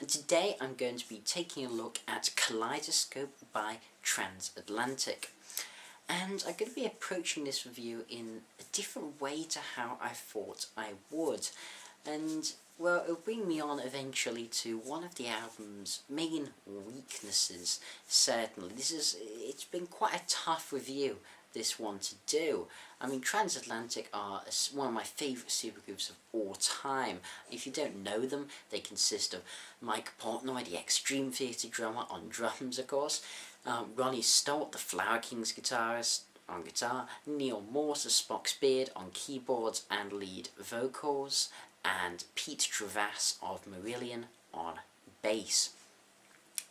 today I'm going to be taking a look at Kaleidoscope by Transatlantic. And I'm going to be approaching this review in a different way to how I thought I would. And, well, it'll bring me on eventually to one of the album's main weaknesses, certainly. It's been quite a tough review, this one to do. I mean, Transatlantic are one of my favourite supergroups of all time. If you don't know them, they consist of Mike Portnoy, the Extreme Theatre drummer, on drums, of course, Ronnie Stolt, the Flower Kings guitarist, on guitar, Neal Morse, the Spock's Beard, on keyboards and lead vocals, and Trewass of Marillion on bass.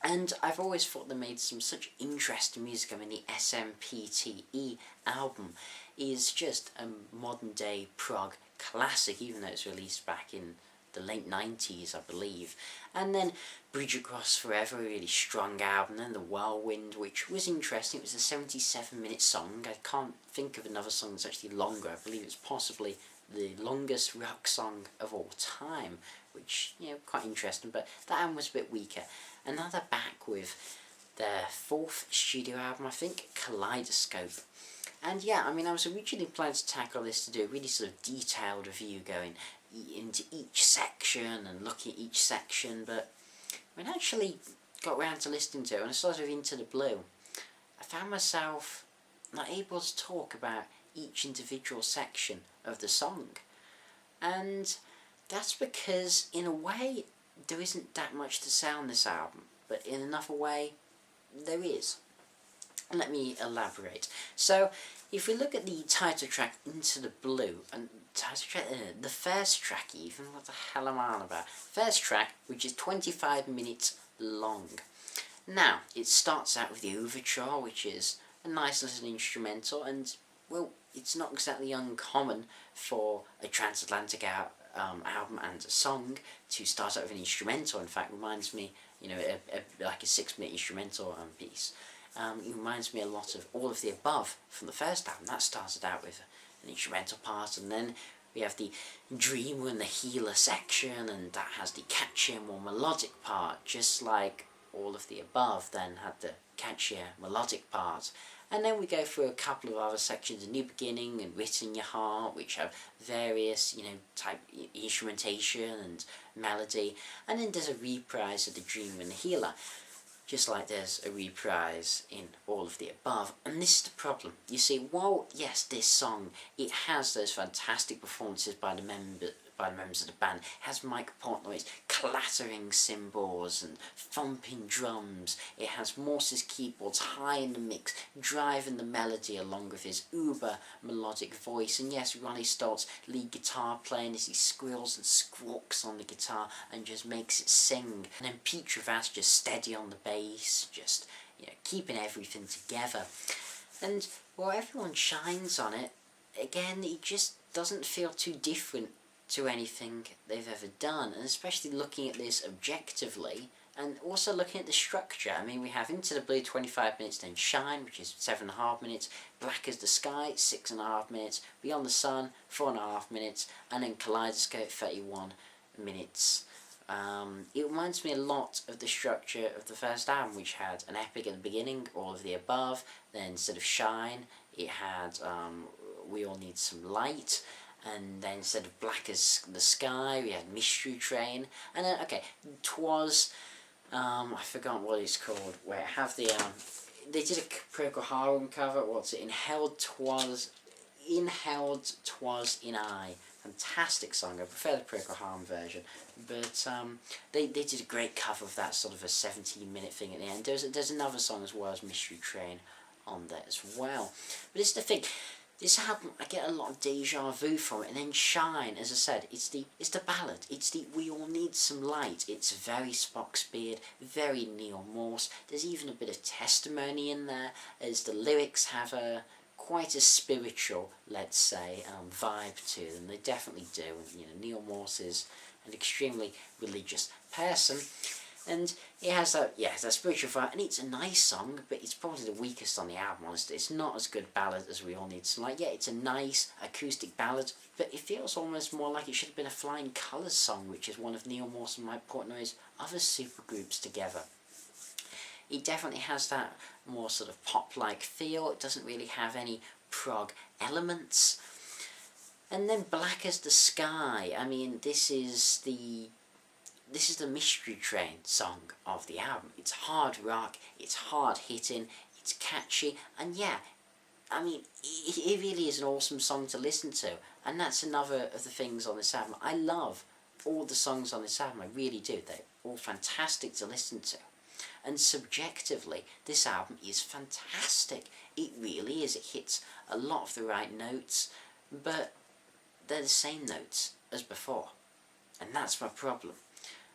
And I've always thought they made some such interesting music. I mean, the TheAIbumMan is just a modern day prog classic, even though it's released back in the late 90s, I believe. And then Bridge Across Forever, a really strong album. Then The Whirlwind, which was interesting. It was a 77-minute song. I can't think of another song that's actually longer. I believe it's possibly the longest rock song of all time, which, you know, quite interesting, but that album was a bit weaker. And now they're back with their fourth studio album, I think, Kaleidoscope. And yeah, I mean, I was originally planning to tackle this to do a really sort of detailed review, going into each section and looking at each section, but when I actually got around to listening to it, and I started with Into the Blue, I found myself not able to talk about each individual section of the song. And that's because, in a way, there isn't that much to say on this album, but in another way, there is. Let me elaborate. So, if we look at the title track, Into the Blue, and the first track even, what the hell am I on about? First track, which is 25 minutes long. Now, it starts out with the overture, which is a nice little instrumental, and, well, it's not exactly uncommon for a Transatlantic album and a song to start out with an instrumental. In fact, reminds me, you know, like a 6-minute instrumental piece. It reminds me a lot of All of the Above from the first album. That started out with an instrumental part, and then we have the Dreamer and the Healer section, and that has the catchier, more melodic part, just like All of the Above then had the catchier, melodic part. And then we go through a couple of other sections, A New Beginning and Written in Your Heart, which have various, you know, type instrumentation and melody. And then there's a reprise of The Dreamer and the Healer, just like there's a reprise in All of the Above. And this is the problem. You see, while, yes, this song, it has those fantastic performances by the members of the band, it has Mike Portnoy's clattering cymbals and thumping drums, it has Morse's keyboards high in the mix, driving the melody along with his uber melodic voice, and yes, Ronnie Stolt's lead guitar playing as he squeals and squawks on the guitar and just makes it sing, and then Trewass just steady on the bass, just, you know, keeping everything together. And while everyone shines on it, again, it just doesn't feel too different to anything they've ever done, and especially looking at this objectively, and also looking at the structure. I mean, we have Into the Blue, 25 minutes, then Shine, which is 7.5 minutes, Black as the Sky, 6.5 minutes, Beyond the Sun, 4.5 minutes, and then Kaleidoscope, 31 minutes. It reminds me a lot of the structure of the first album, which had an epic at the beginning, All of the Above, then instead of Shine, it had We All Need Some Light, and then instead of Black as the Sky, we had Mystery Train, and then, okay, Twas, I forgot what it's called, where I have the, they did a Procol Harum cover, what's it, Inhaled Twas in I. Fantastic song. I prefer the Procol Harum version, but they did a great cover of that, sort of a 17-minute thing at the end. There's another song as well as Mystery Train on there as well. But it's the thing, this album, I get a lot of deja vu from it, and then Shine, as I said, it's the ballad, it's the We All Need Some Light, it's very Spock's Beard, very Neal Morse. There's even a bit of testimony in there, as the lyrics have quite a spiritual, let's say, vibe to them. They definitely do. You know, Neal Morse is an extremely religious person. And it has that, yeah, that spiritual fire, and it's a nice song, but it's probably the weakest on the album, honestly. It's not as good ballad as We All Need Sunlight. Yeah, it's a nice acoustic ballad, but it feels almost more like it should have been a Flying Colours song, which is one of Neal Morse and Mike Portnoy's other supergroups together. It definitely has that more sort of pop-like feel. It doesn't really have any prog elements. And then Black as the Sky, I mean, this is the Mystery Train song of the album. It's hard rock, it's hard hitting, it's catchy, and yeah, I mean, it really is an awesome song to listen to. And that's another of the things on this album. I love all the songs on this album, I really do. They're all fantastic to listen to. And subjectively, this album is fantastic. It really is. It hits a lot of the right notes, but they're the same notes as before. And that's my problem.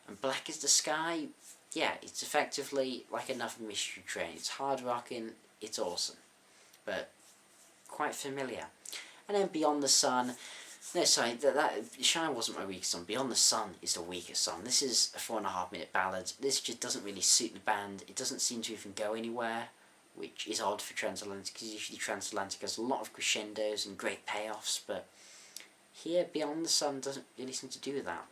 And Black as the Sky, yeah, it's effectively like another Mystery Train. It's hard rocking, it's awesome, but quite familiar. And then Beyond the Sun, no, sorry, that Shine wasn't my weakest song. Beyond the Sun is the weakest song. This is a 4.5-minute ballad. This just doesn't really suit the band. It doesn't seem to even go anywhere, which is odd for Transatlantic, because usually Transatlantic has a lot of crescendos and great payoffs, but here Beyond the Sun doesn't really seem to do that.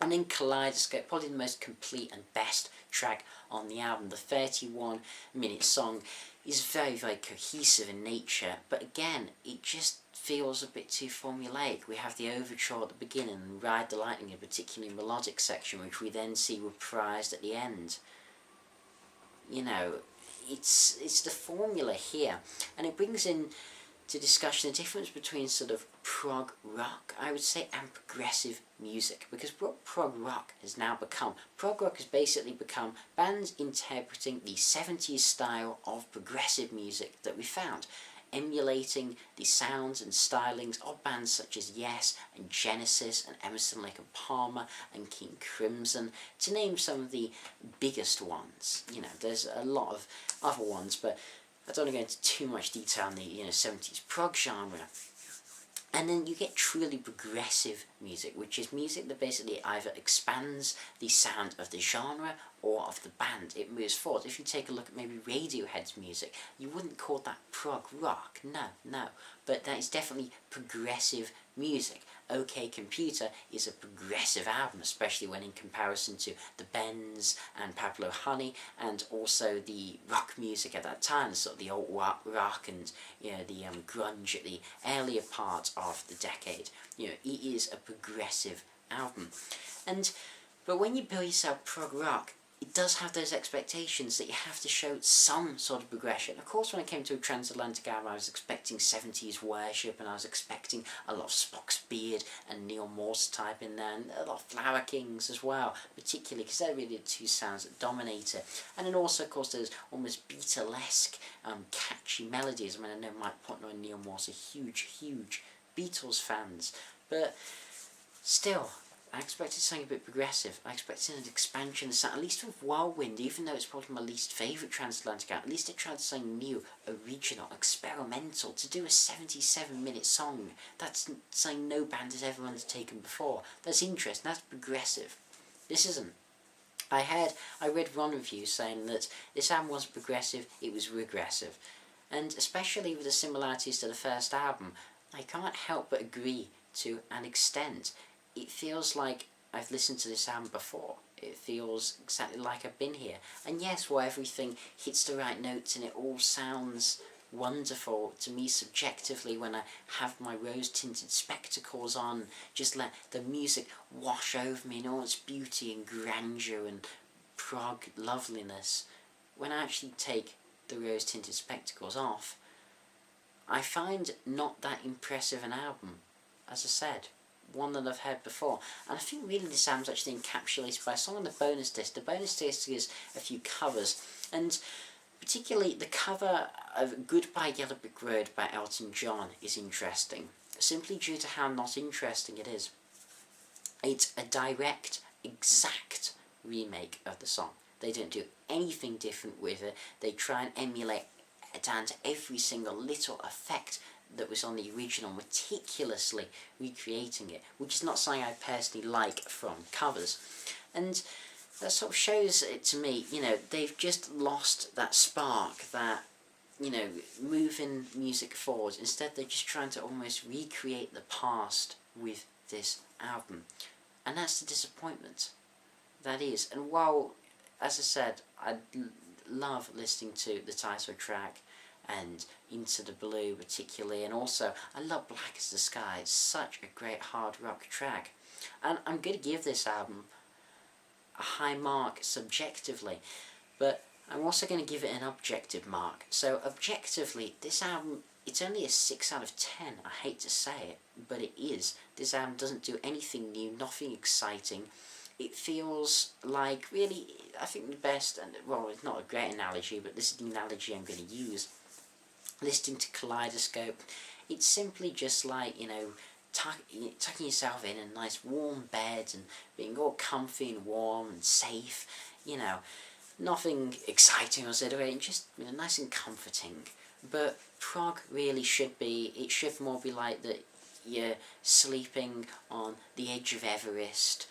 And then Kaleidoscope, probably the most complete and best track on the album. The 31-minute song is very, very cohesive in nature, but again, it just feels a bit too formulaic. We have the overture at the beginning and Ride the Lightning, a particularly melodic section, which we then see reprised at the end. You know, it's the formula here, and it brings in to discussion the difference between sort of prog rock, I would say, and progressive music, because what prog rock has now become, prog rock has basically become bands interpreting the 70s style of progressive music that we found, emulating the sounds and stylings of bands such as Yes and Genesis and Emerson, Lake and Palmer and King Crimson, to name some of the biggest ones. You know, there's a lot of other ones, but I don't want to go into too much detail on the 70s prog genre. And then you get truly progressive music, which is music that basically either expands the sound of the genre or of the band. It moves forward. If you take a look at maybe Radiohead's music, you wouldn't call that prog rock. No. But that is definitely progressive music. OK Computer is a progressive album, especially when in comparison to the Bends and Pablo Honey, and also the rock music at that time, sort of the old rock and the grunge at the earlier part of the decade. It is a progressive album, but when you bill yourself prog rock, it does have those expectations that you have to show some sort of progression. Of course, when I came to a Transatlantic album, I was expecting 70s worship, and I was expecting a lot of Spock's Beard and Neal Morse type in there, and a lot of Flower Kings as well, particularly because they're really the two sounds that dominate it. And then also, of course, there's almost Beatlesque, catchy melodies. I mean, I know Mike Portnoy and Neal Morse are huge Beatles fans, but still, I expected something a bit progressive. I expected an expansion of sound, at least with Whirlwind, even though it's probably my least favourite Transatlantic album. At least they tried something new, original, experimental, to do a 77-minute song. That's something no band has ever undertaken before. That's interesting, that's progressive. This isn't. I read one review saying that this album wasn't progressive, it was regressive. And especially with the similarities to the first album, I can't help but agree to an extent. It feels like I've listened to this album before. It feels exactly like I've been here. And yes, while everything hits the right notes and it all sounds wonderful to me subjectively when I have my rose-tinted spectacles on, just let the music wash over me in all its beauty and grandeur and prog loveliness, when I actually take the rose-tinted spectacles off, I find not that impressive an album, as I said. One that I've heard before, and I think really this album's actually encapsulated by a song on the bonus disc. The bonus disc is a few covers, and particularly the cover of Goodbye Yellow Brick Road by Elton John is interesting, simply due to how not interesting it is. It's a direct, exact remake of the song. They don't do anything different with it. They try and emulate down to every single little effect that was on the original, meticulously recreating it, which is not something I personally like from covers. And that sort of shows it to me, you know, they've just lost that spark, that, you know, moving music forward. Instead, they're just trying to almost recreate the past with this album. And that's the disappointment. That is. And while, as I said, I love listening to the title track and Into the Blue particularly, and also I love Black as the Sky. It's such a great hard rock track. And I'm going to give this album a high mark subjectively, but I'm also going to give it an objective mark. So objectively, this album, it's only a 6 out of 10. I hate to say it, but it is. This album doesn't do anything new, nothing exciting. It feels like, really, I think the best, and well, it's not a great analogy, but this is the analogy I'm going to use. Listening to Kaleidoscope, it's simply just like, you know, tucking yourself in a nice warm bed and being all comfy and warm and safe, you know. Nothing exciting or exhilarating, just, you know, nice and comforting. But prog really should be, it should more be like that you're sleeping on the edge of Everest,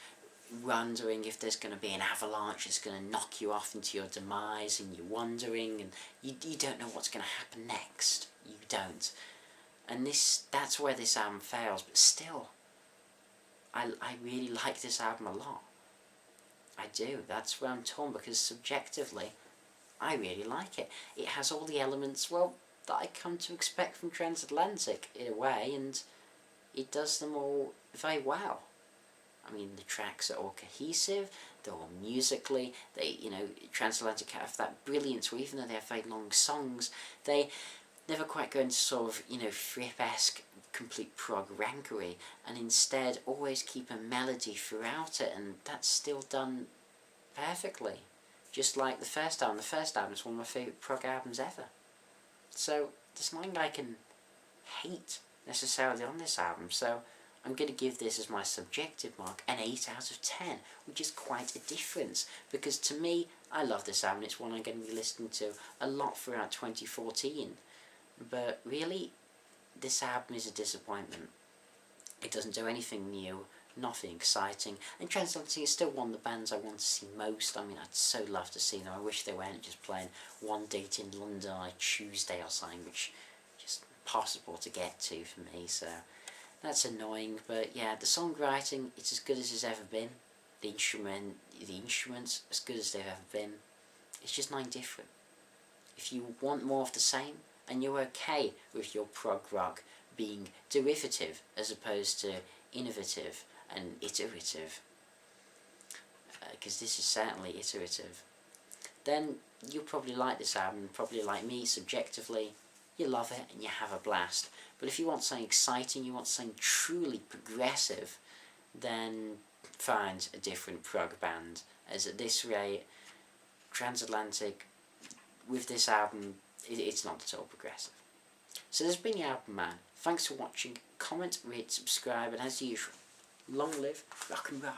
wondering if there's going to be an avalanche that's going to knock you off into your demise, and you're wondering, and you don't know what's going to happen next. You don't. And that's where this album fails, but still, I really like this album a lot. I do. That's where I'm torn, because subjectively, I really like it. It has all the elements, well, that I come to expect from Transatlantic, in a way, and it does them all very well. I mean, the tracks are all cohesive, they're all musically, they, you know, Transatlantic have that brilliance where even though they have very long songs, they never quite go into sort of, you know, Fripp-esque complete prog rankery, and instead always keep a melody throughout it, and that's still done perfectly. Just like the first album. The first album is one of my favourite prog albums ever. So there's nothing I can hate necessarily on this album, so I'm going to give this as my subjective mark an 8 out of 10, which is quite a difference, because to me, I love this album. It's one I'm going to be listening to a lot throughout 2014. But really, this album is a disappointment. It doesn't do anything new, nothing exciting, and Transatlantic is still one of the bands I want to see most. I mean, I'd so love to see them. I wish they weren't just playing one date in London on a Tuesday or something, which is just impossible to get to for me, so that's annoying. But yeah, the songwriting, it's as good as it's ever been. The instruments, as good as they've ever been. It's just nothing different. If you want more of the same, and you're okay with your prog rock being derivative as opposed to innovative and iterative, because this is certainly iterative, then you'll probably like this album. Probably like me, subjectively, you love it and you have a blast. But if you want something exciting, you want something truly progressive, then find a different prog band, as at this rate, Transatlantic, with this album, it's not at all progressive. So this has been TheAIbumMan. Thanks for watching. Comment, rate, subscribe, and as usual, long live rock and roll.